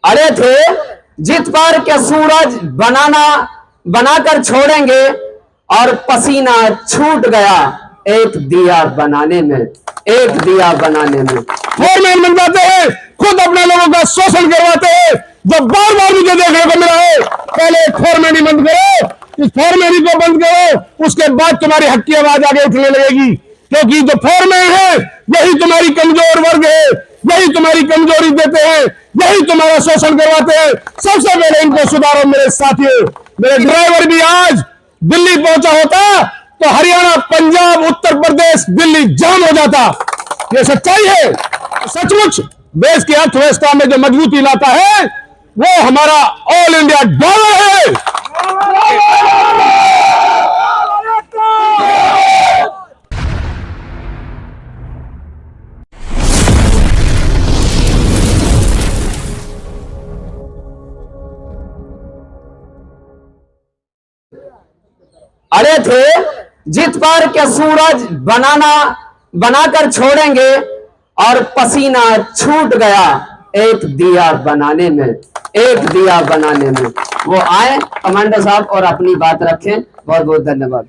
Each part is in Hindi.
अड़े थे जित पर के सूरज बनाकर छोड़ेंगे और पसीना छूट गया एक दिया बनाने में, एक दिया बनाने में। फोरमैन बन जाते हैं, खुद अपने लोगों का शोषण करवाते हैं। जब बार बार मुझे देखने को मिला है, पहले फोरमैन ही बंद करो, इस फोरमैन को बंद करो, उसके बाद तुम्हारी हक की आवाज आगे उठने लगेगी। क्योंकि जो फोरमैन है यही तुम्हारी कमजोर वर्ग है, यही तुम्हारी कमजोरी देते हैं, यही तुम्हारा शोषण करवाते हैं। सबसे पहले इनको सुधारो मेरे साथियों। मेरे ड्राइवर भी आज दिल्ली पहुंचा होता तो हरियाणा, पंजाब, उत्तर प्रदेश, दिल्ली जाम हो जाता। ये सच्चाई है। सचमुच देश की अर्थव्यवस्था में जो मजबूती लाता है वो हमारा ऑल इंडिया ड्राइवर है। अड़े थे जित पर के सूरज बनाकर छोड़ेंगे और पसीना छूट गया एक दिया बनाने में, एक दिया बनाने में। वो आए कमांडर साहब और अपनी बात रखें। बहुत बहुत धन्यवाद।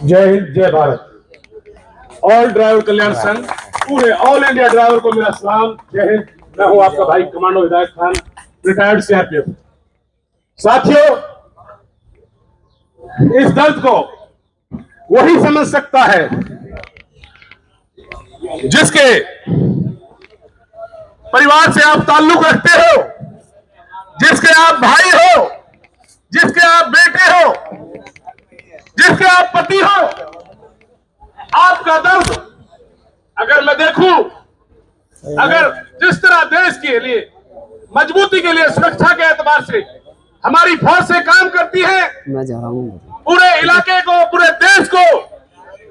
जय हिंद, जय भारत। ऑल ड्राइवर कल्याण संघ, पूरे ऑल इंडिया ड्राइवर को मेरा सलाम। जय हिंद। मैं हूं आपका भाई कमांडो हिदायत खान, रिटायर्ड सीआरपीएफ। साथियों, इस दर्द को वही समझ सकता है जिसके परिवार से आप ताल्लुक रखते हो, जिसके आप भाई हो, जिसके आप बेटे हो, जिसके आप पति हो। आपका दर्द अगर मैं देखूं, अगर जिस तरह देश के लिए मजबूती के लिए, सुरक्षा के एतबार से हमारी फोर्सें काम करती है, मैं जा रहा हूं, पूरे इलाके को, पूरे देश को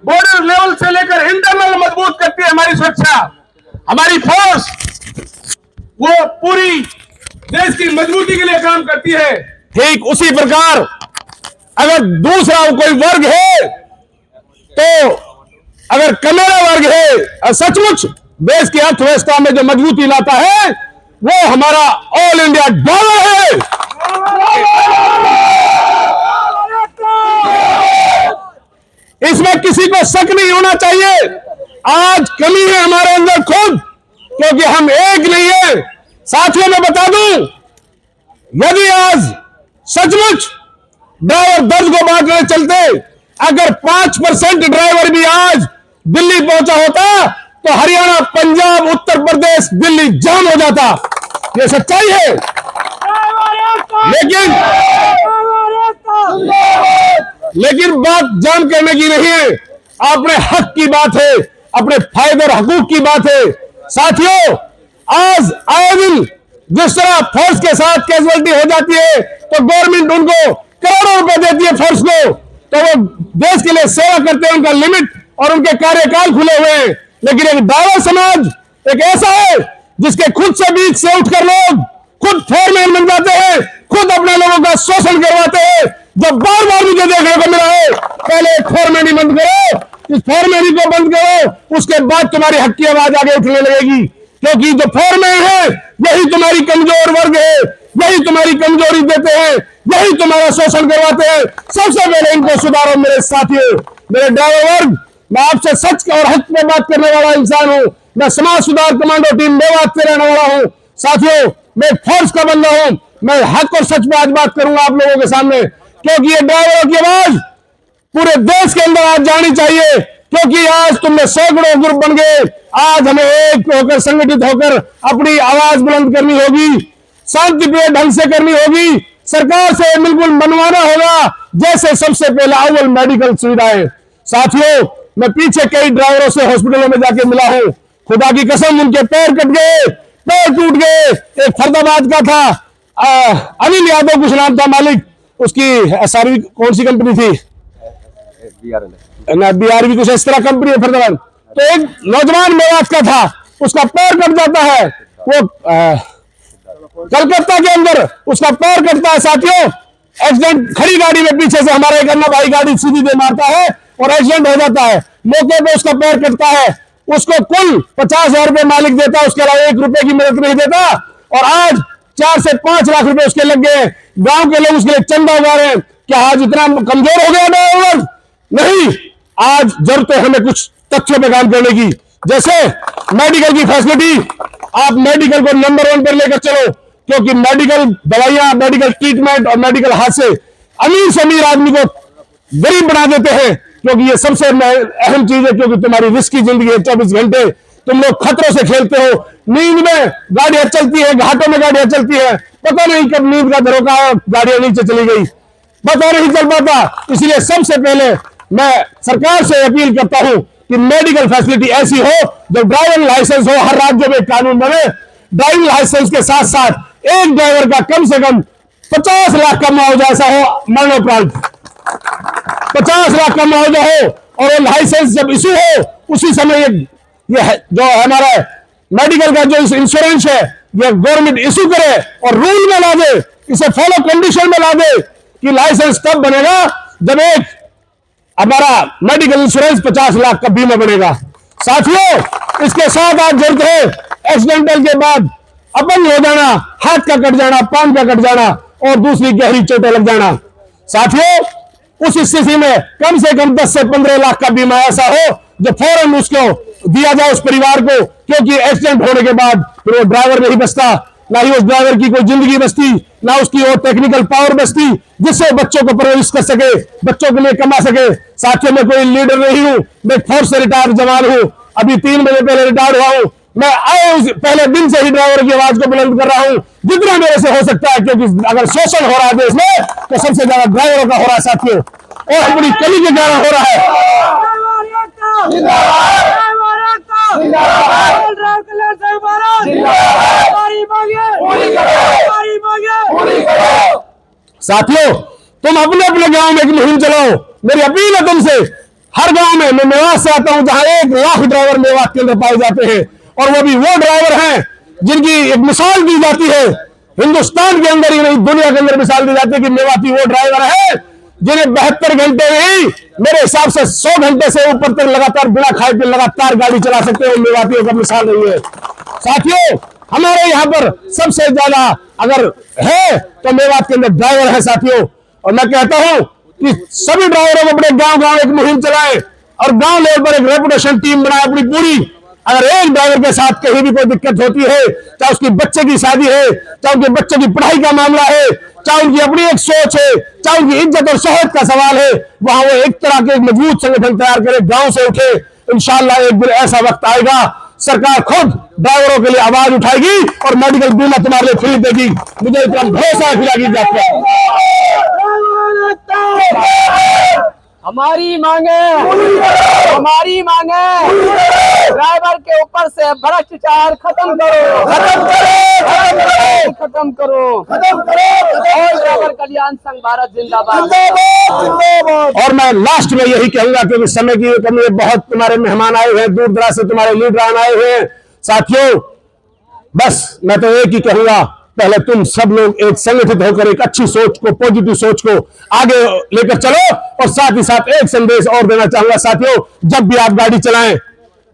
बॉर्डर लेवल से लेकर इंटरनल मजबूत करती है हमारी सुरक्षा। हमारी फोर्स वो पूरी देश की मजबूती के लिए काम करती है। ठीक उसी प्रकार अगर दूसरा कोई वर्ग है, तो अगर कमेरा वर्ग है और सचमुच देश की अर्थव्यवस्था में जो मजबूती लाता है वो हमारा ऑल इंडिया ड्राइवर है। इसमें किसी को शक नहीं होना चाहिए। आज कमी है हमारे अंदर खुद, क्योंकि हम एक नहीं है। साथियों मैं बता दूं, यदि आज सचमुच ड्राइवर दर्द को बांटने चलते, अगर 5% ड्राइवर भी आज दिल्ली पहुंचा होता तो हरियाणा, पंजाब, उत्तर प्रदेश, दिल्ली जाम हो जाता। ये सच्चाई है। लेकिन बात जाम करने की नहीं है, अपने हक की बात है, अपने फायदे और हकूक की बात है। साथियों, आज आए दिन जिस तरह फोर्स के साथ कैजुअलिटी हो जाती है तो गवर्नमेंट उनको करोड़ों रुपए देती है फोर्स को, तो वो देश के लिए सेवा करते हैं। उनका लिमिट और उनके कार्यकाल खुले हुए हैं। लेकिन एक ड्राइवर समाज एक ऐसा है जिसके खुद से बीच से उठकर लोग खुद फोरमैन बन जाते हैं, खुद अपने लोगों का शोषण करवाते हैं। जब बार बार मुझे देखने को मिला है, पहले एक फोरमैन ही बंद करो, इस फोरमैन को बंद करो, उसके बाद तुम्हारी हक की आवाज आगे उठने लगेगी। क्योंकि जो फोरमैन है यही तुम्हारी कमजोर वर्ग है, यही तुम्हारी कमजोरी देते हैं, यही तुम्हारा शोषण करवाते हैं। सबसे पहले इनको सुधारो मेरे साथियों। मेरे ड्राइवर वर्ग, मैं आपसे सच और हक में बात करने वाला इंसान हूं। मैं समाज सुधार कमांडो टीम मेवात से रहने वाला हूं। साथियों, मैं फोर्स का बंदा हूं। मैं हक और सच में आज बात करूंगा आप लोगों के सामने, क्योंकि ये ड्राइवरों की आवाज पूरे देश के अंदर आज जानी चाहिए। क्योंकि आज तुमने सैकड़ों ग्रुप बन गए, आज हमें एक होकर, संगठित होकर अपनी आवाज बुलंद करनी होगी, शांतिप्रिय ढंग से करनी होगी। सरकार से बिल्कुल मनवाना होगा, जैसे सबसे पहले अव्वल मेडिकल सुविधाएं। साथियों, मैं पीछे कई ड्राइवरों से हॉस्पिटलों में जाके मिला हूं। खुदा की कसम, उनके पैर कट गए, पैर टूट गए। एक फरीदाबाद का था, अनिल यादव कुछ नाम था मालिक, उसकी एसआरवी कौन सी कंपनी थी, बीआरवी कुछ इस तरह कंपनी है फरीदाबाद। तो एक नौजवान मेवात का था, उसका पैर कट जाता है, वो कलकत्ता के अंदर उसका पैर कटता है। साथियों, एक्सीडेंट, खड़ी गाड़ी में पीछे से हमारा एक अन्ना भाई गाड़ी सीधी दे मारता है और एक्सीडेंट हो जाता है। मौके पे उसका पैर कटता है। उसको कुल 50,000 रुपए मालिक देता, उसके अलावा 1 रुपए की मदद नहीं देता। और आज 4 से 5 लाख रुपए उसके लग गए। गांव के लोग उसके लिए चंदा उगा रहे हैं। क्या आज इतना कमजोर हो गया ड्राइवर? नहीं, आज जरूरत है हमें कुछ तथ्यों पे काम करने की। जैसे मेडिकल की फैसिलिटी, आप मेडिकल को नंबर 1 पर लेकर चलो, क्योंकि मेडिकल दवाइयां, मेडिकल ट्रीटमेंट और मेडिकल हादसे अमीर से अमीर आदमी को गरीब बना देते हैं, क्योंकि ये सबसे अहम चीज है। क्योंकि तुम्हारी रिस्की जिंदगी है, 24 घंटे तुम लोग खतरों से खेलते हो। नींद में गाड़ियां चलती है, घाटों में गाड़ियां चलती है, पता नहीं कब नींद का झरोका गाड़ियां नीचे चली गई, पता नहीं चल पाता। इसलिए सबसे पहले मैं सरकार से अपील करता हूं कि मेडिकल फैसिलिटी ऐसी हो, जो ड्राइविंग लाइसेंस हो, हर राज्य में कानून बने। ड्राइविंग लाइसेंस के साथ साथ एक ड्राइवर का कम से कम 50 लाख का मुआवजा ऐसा हो, मरणोपरांत 50 लाख का मुआवजा हो। और लाइसेंस जब इशू हो उसी समय ये जो हमारा मेडिकल का जो इंश्योरेंस है, ये गवर्नमेंट इशू करे और रूल में ला दे, इसे फॉलो कंडीशन में ला दे कि लाइसेंस तब बनेगा जब एक हमारा मेडिकल इंश्योरेंस 50 लाख का बीमा बनेगा। साथियों, इसके साथ आज जरूरत है एक्सीडेंटल के बाद अपंग हो जाना, हाथ का कट जाना, पांव का कट जाना और दूसरी गहरी चोटें लग जाना। साथियों, उस स्थिति में कम से कम 10 से 15 लाख का बीमा ऐसा हो जो फौरन उसको दिया जाए उस परिवार को, क्योंकि एक्सीडेंट होने के बाद फिर वो ड्राइवर नहीं बचता, ना ही उस ड्राइवर की कोई जिंदगी बचती, ना उसकी वो टेक्निकल पावर बचती जिससे बच्चों को परवरिश कर सके, बच्चों के लिए कमा सके। साथियों, मैं कोई लीडर नहीं हूं, मैं फोर्स से रिटायर्ड जवान हूं, अभी 3 महीने पहले रिटायर्ड हुआ हूं। मैं आए उस पहले दिन से ही ड्राइवर की आवाज को बुलंद कर रहा हूं जितना मेरे से हो सकता है, क्योंकि अगर शोषण हो रहा है देश में तो सबसे ज्यादा ड्राइवरों का हो रहा है साथियों, और बड़ी कली के कारण हो रहा है। साथियों, तुम अपने अपने गांव में एक मुहिम चलाओ। मेरी अपील है तुमसे, हर गांव में, मैं मेवात से आता हूं जहां 1 लाख ड्राइवर मेवात के अंदर पाए जाते हैं, और वो भी वो ड्राइवर हैं जिनकी एक मिसाल दी जाती है, हिंदुस्तान के अंदर ही नहीं दुनिया के अंदर मिसाल दी जाती है कि मेवाती वो ड्राइवर है जिन्हें 72 घंटे नहीं, मेरे हिसाब से 100 घंटे से ऊपर तक लगातार बिना खाए पिए लगातार गाड़ी चला सकते हो। मेवातियों का मिसाल नहीं है। साथियों, हमारे यहाँ पर सबसे ज्यादा अगर है तो मेवात के अंदर ड्राइवर है साथियों। और मैं कहता हूं कि सभी ड्राइवरों को अपने गांव गांव एक मुहिम चलाएं और गांव लेवल पर एक रेपुटेशन टीम बनाए अपनी पूरी। अगर एक ड्राइवर के साथ कहीं भी कोई दिक्कत होती है, चाहे उसकी बच्चे की शादी है, चाहे उनके बच्चे की पढ़ाई का मामला है, चाहे उनकी अपनी एक सोच है, चाहे उनकी इज्जत और शोहरत का सवाल है, वहां वो एक तरह के मजबूत संगठन तैयार करे, गांव से उठे। इंशाअल्लाह एक दिन ऐसा वक्त आएगा, सरकार खुद ड्राइवरों के लिए आवाज उठाएगी और मेडिकल बीमा तुम्हारे लिए फ्री देगी। मुझे इतना भरोसा खिलागी जाती है। हमारी मांगे ड्राइवर के ऊपर से भ्रष्टाचार खत्म करो और ड्राइवर कल्याण संघ भारत जिंदाबाद। और मैं लास्ट में यही कहूंगा, क्योंकि समय की कमी है, बहुत तुम्हारे मेहमान आए हुए हैं, दूर दराज से तुम्हारे लीडर आए हुए हैं। साथियों, बस मैं तो एक ही कहूंगा, पहले तुम सब लोग एक संगठित होकर एक अच्छी सोच को, पॉजिटिव सोच को आगे लेकर चलो। और साथ ही साथ एक संदेश और देना चाहूंगा साथियों, जब भी आप गाड़ी चलाएं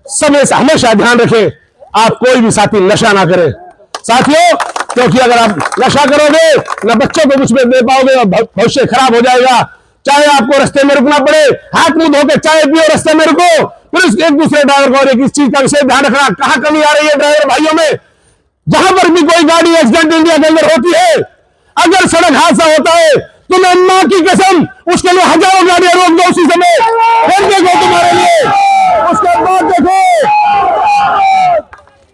समय से हमेशा ध्यान रखें, आप कोई भी साथी नशा ना करें साथियों, क्योंकि अगर आप नशा करोगे ना बच्चों को कुछ दे पाओगे और भविष्य खराब हो जाएगा। चाहे आपको रास्ते में रुकना पड़े, हाथ मुंह धोकर चाय पियो, रास्ते में रुको, फिर एक दूसरे ड्राइवर को और एक इस चीज का विशेष ध्यान रखना, कहां कमी आ रही है ड्राइवर भाइयों में। जहां पर भी कोई गाड़ी एक्सीडेंट इंडिया के अंदर होती है, अगर सड़क हादसा होता है तो मैं मां की कसम उसके लिए हजारों गाड़ियां रोक दो उसी समय, फिर देखो तुम्हारे लिए।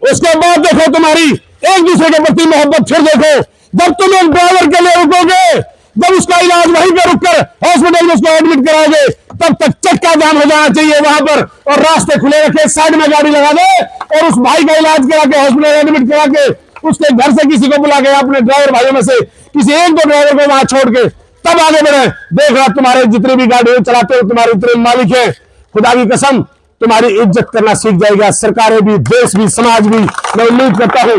उसके बाद देखो तुम्हारी एक दूसरे के प्रति मोहब्बत, फिर देखो जब तुम एक ड्राइवर के लिए रुकोगे, जब उसका इलाज वहीं पर रुककर हॉस्पिटल में उसको एडमिट कराओगे, तब तक चक्का जाम हो जाना चाहिए वहां पर, और रास्ते खुले रखे, साइड में गाड़ी लगा दे और उस भाई का इलाज करा के हॉस्पिटल एडमिट करा के उसके घर से किसी को बुला के अपने ड्राइवर भाइयों में से किसी एक दो ड्राइवर को वहां छोड़ के तब आगे बढ़े। देख रहा तुम्हारे जितने भी गाड़ी चलाते हो, तुम्हारे जितने मालिक हैं, खुदा की कसम तुम्हारी इज्जत करना सीख जाएगा, सरकारें भी, देश भी, समाज भी। मैं उम्मीद करता हूं,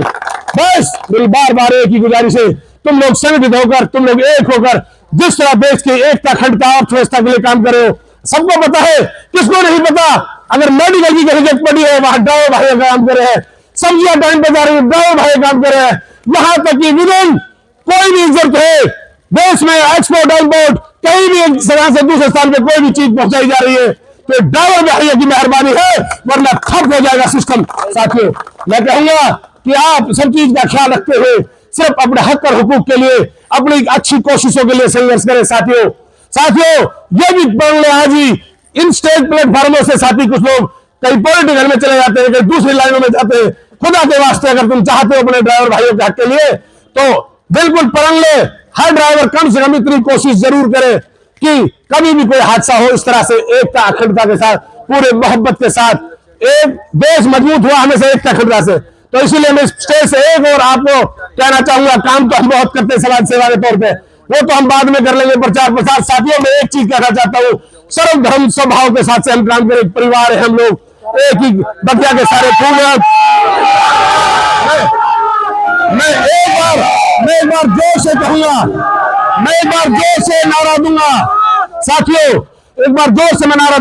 बस मेरी बार बार एक ही गुजारिश है, तुम लोग संगठित होकर, तुम लोग एक होकर जिस तरह देश की एकता, अखंडता, अर्थव्यवस्था के लिए काम कर रहे हो, सबको पता है, किसको नहीं पता। अगर मेडिकल की कहीं जरूरत पड़ी है वहां ड्राइवर भाई काम कर रहे हैं, सब्जियां टाइम पे जा रही है ड्राइवर भाई काम कर रहे हैं, यहां तक कि विदिन कोई भी जरूरत है देश में एक्सपोर्ट इम्पोर्ट कहीं भी एक स्थान से दूसरे स्थान पे कोई भी चीज पहुंचाई जा रही है तो ड्राइवर भाइयों की मेहरबानी है, वरना ठप हो जाएगा सिस्टम। साथियों मैं कहूंगा कि आप सब चीज का ख्याल रखते हुए सिर्फ अपने हक और हुकूक के लिए अपनी अच्छी कोशिशों के लिए संघर्ष करें। साथियों ये भी पढ़ ले आज ही इन स्टेट प्लेटफॉर्मों से साथी कुछ लोग कई पॉलिटिकल में चले जाते हैं, कई दूसरी लाइनों में जाते हैं। खुदा के वास्ते अगर तुम चाहते हो अपने ड्राइवर भाइयों के हक के लिए तो बिल्कुल पढ़ ले। हर ड्राइवर कम से कम इतनी कोशिश जरूर करे कि कभी भी कोई हादसा हो इस तरह से एकता अखंडता के साथ पूरे मोहब्बत के साथ। एक देश मजबूत हुआ हमेशा एकता अखंडता से। तो इसीलिए मैं स्टेज से एक और आपको कहना चाहूंगा, काम तो हम बहुत करते हैं समाज सेवा के तौर पे, वो तो हम बाद में कर लेंगे प्रचार प्रसार। साथियों मैं एक चीज कहना चाहता हूँ, सर्व धर्म स्वभाव के साथ से हम काम करें, परिवार है हम लोग, एक ही बगिया के सारे फूल हैं। मैं एक बार जोर से कहूंगा, मैं एक बार जोर से नारा दूंगा साथियों, एक बार जोर से मैं नारा दूंगा।